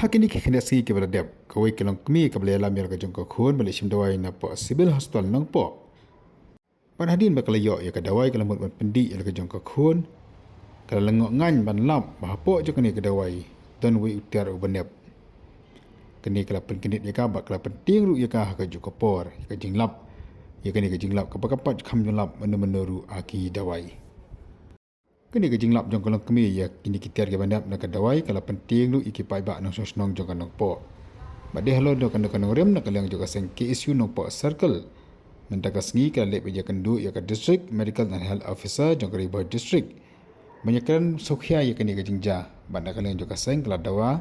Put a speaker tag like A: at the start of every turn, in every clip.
A: Hakini kekena singi ke beradab kawai kelong kemi ke belayar lam yang kajong khun balik sim dawai na po civil hospital nang po. Pan hadin bakal yok ya ke dawai kalau mut pendi yang kajong khun kalau lengok ngan ban lap bahapo je kini ke dawai dan wi utiar ubanep. Kini kalau penkinit ya ka bak kalau penting ru ya ka kajong kopor kajing lap ya kini kajing lap kapak kam jong lap menuru aki dawai. Kini kajing lap jong kolong kemi ya kini kitiar ke bandap nak dawai kalau penting lu iki pai bak nang sonong jong kanong po. Bade halo do kanong rem nak liang juga seng KSU nong po circle. Mentaka sengi kalau lep ya kendu ya ke district medical and health officer jong riba district. Banyakan sokhia ya kini kajing ja banda kalian juga seng kalau dawa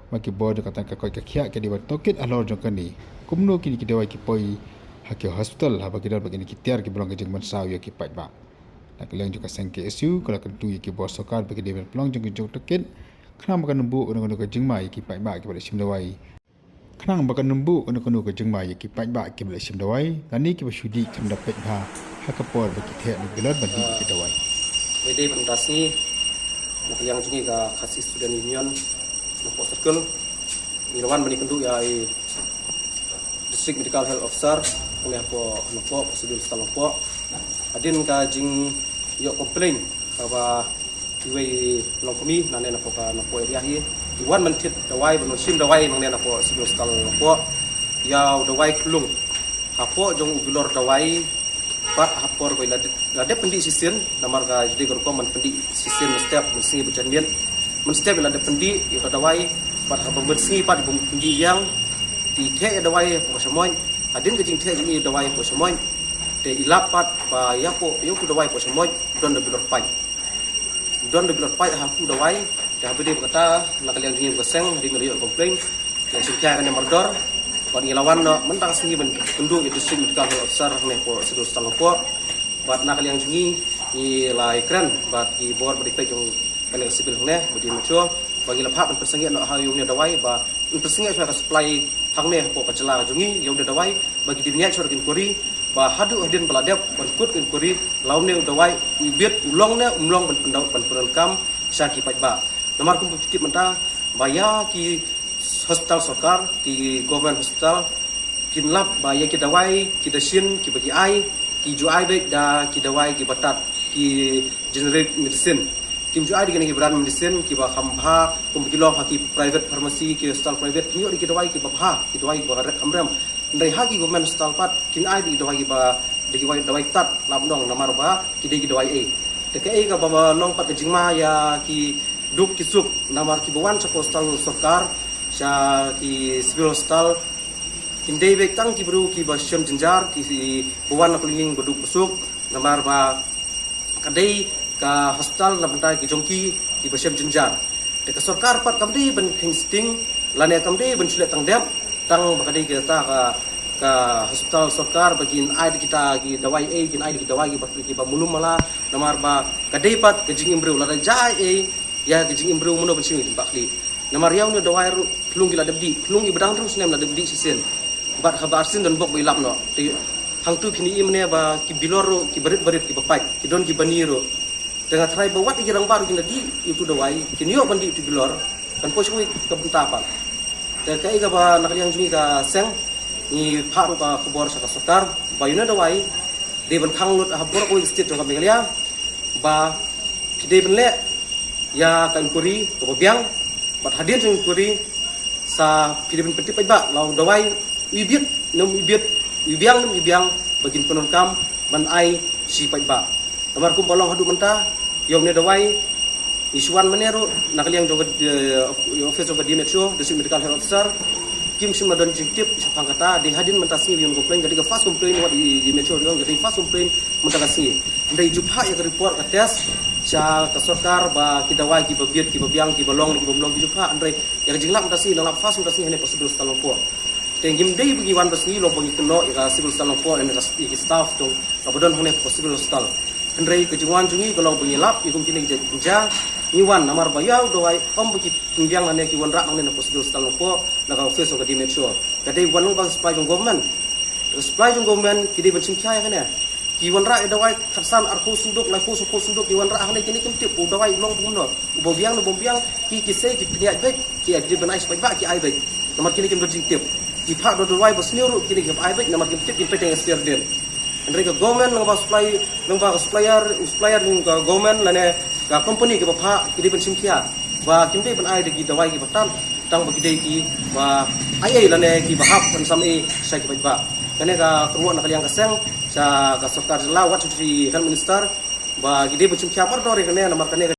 A: maki bo jong katan kakoi kakia ke diwa tokit alor jong kani. Kumno kini ki dawai ki poi hakio hospital haba kidal bagini kitiar ki bolong kajing mensau ya ki pai bak. Nak kalian juga seng KSU kalau kentu ya ki bos sokar bagi dia pelong jong jong tokit. Kenang makan nembu ono kajing mai ki pai bak ki balik sim dawai. Kenang makan nembu ono kajing mai ki pai bak ki balik sim dawai. Tani ki basudi kam dapat ha hakapor bagi tek ni gelar bandi ki dawai.
B: Wede pentasni nak yang jini ka kasih student union nak circle Mirawan bani kentu ya district medical health officer oleh apa nopo prosedur setal nopo adin ka jing yo komplain bahwa iwe long kami nane nopo ka nopo area hi iwan mentit dawai benon sim dawai nang nopo prosedur setal nopo ya dawai klung hapo jong ubilor dawai pat hapor ko lade pendi sisen namar ka jadi gerko man pendi sisen step mesti berjanjian men step lade pendi yo ka dawai pat hapor mesti pat pendi yang di the dawai ko semoy adin kejing the ni dawai ko semoy te ilapat pa ya po yo ku dawai ko semoy don de bilor pai ha ku dawai da bede kata nak yang ni ko seng di ngeri komplain yang singkia kan mardor buat ngelawan no mentang sengi bendu itu district medical officer ne po sedu stalopo buat nak yang jungi ni lai kran buat di board beripek yang kena sibil ne budi macho bagi lepak persengi no hayu ne dawai ba persengi suara supply hang ne po kacela jungi ya udah dawai bagi diniat suara inquiry ba hadu hadin beladap berkut inquiry laun ne dawai bibit ulong ne umlong ban kam syaki pai ba nomor kum titip menta baya ki hospital sokar ki government hospital kin lap baya ki dawai ki dasin ki bagi ai ki ju ai baik da ki dawai ki batat ki generic medicine kim ju ai ki brand medicine ki ba khambha kum ki lo ki private pharmacy ki hospital private ki ki dawai ki ba ki dawai ba amram ndai ha ki government hospital pat kin ai di dawai ba di dawai tat lam dong namar ba ki dawai e te ke ka ba long pat jingma ya ki duk ki suk namar ki bawan sa hospital sokar sya ki civil hospital kindai bek tang ki bru ki basyam jenjar ki buwan nak linging beduk besuk namar ba kadai ka hospital na bentai ki jongki ki basyam jenjar de ka sarkar pat kamdi ben kingsting lane kamdi ben sulet tang dem tang bakadai kita ka hospital sarkar bagin ai kita ki dawai e kin ai ki dawai ki ba mulum mala namar ba kadai pat ke jing imbreu la jai e ya ke jing imbreu mono ben sing bakli namar yaw ne dawai klung gila debdi klung ibadang terus nem la debdi sisen bat khabar sin dan bok bilap no ti hang tu kini imne ba ki biloro ki berit ki bapai ki don ki baniro dengan try ba wat girang baru kini di itu dawai kini yo bandi tu bilor kan posui ke bentapa dan kai ga ba nak yang jungi ka seng ni pharu ka khobor sa sokar ba yuna dawai de ban khang lut habor ko state jong ka bengalia ba kide benle ya kan kuri to biang bat hadir jeng kuri sa pidin peti pai lau dawai ibit biang bagin penungkam ban ai si pai ba namar kum bolong hadu menta yong ne dawai isuan menero nak liang jong office of the metro district medical health officer kim sim madon jingtip sapang kata di hadin mentasi yang komplain jadi ke fast complain wat di metro yang jadi fast complain mentasi ndai jupha ya report ke test sa kasarkar ba kidawai ki babiat ki babiang ki balong ki bomlong ki jupha andre yang jinglam tasi nang fast mentasi hene possible stalongpo tengim dei bagi wan tasi lo bagi keno ya civil stalongpo and the staff to abodon hene possible stal andre ke jungwan jungi kalau bagi lap ikum kini ja niwan namar bayau doai om bagi pinggiang ane ki wan rak nang ne possible stalongpo na ka office of the metro kadai wan bang supply jong government supply jong government kidi ben singkya ya kana kiwan ra dawai khasan arku sunduk na ku suku sunduk kiwan ra hane kini kimtip u dawai long bumno bobiang no bombiang ki kisei ki pniat baik ki adi benai sepai ba ki ai baik nomor kini kim dojing tip ki pha do dawai bosniu kini ki ai baik nomor kim tip kim peteng sphere den mereka government nang ba supplier nang government lane ka company ke ba kini ben simkia và kimbe ben ai de ki dawai ki batan tang bagi dei ki wa ai lane ki bahap kan sami sai ki ba kene ka keruan kaliang kaseng sa ka sarkar la wat health minister ba gide bucum kiamar dore kene namar kene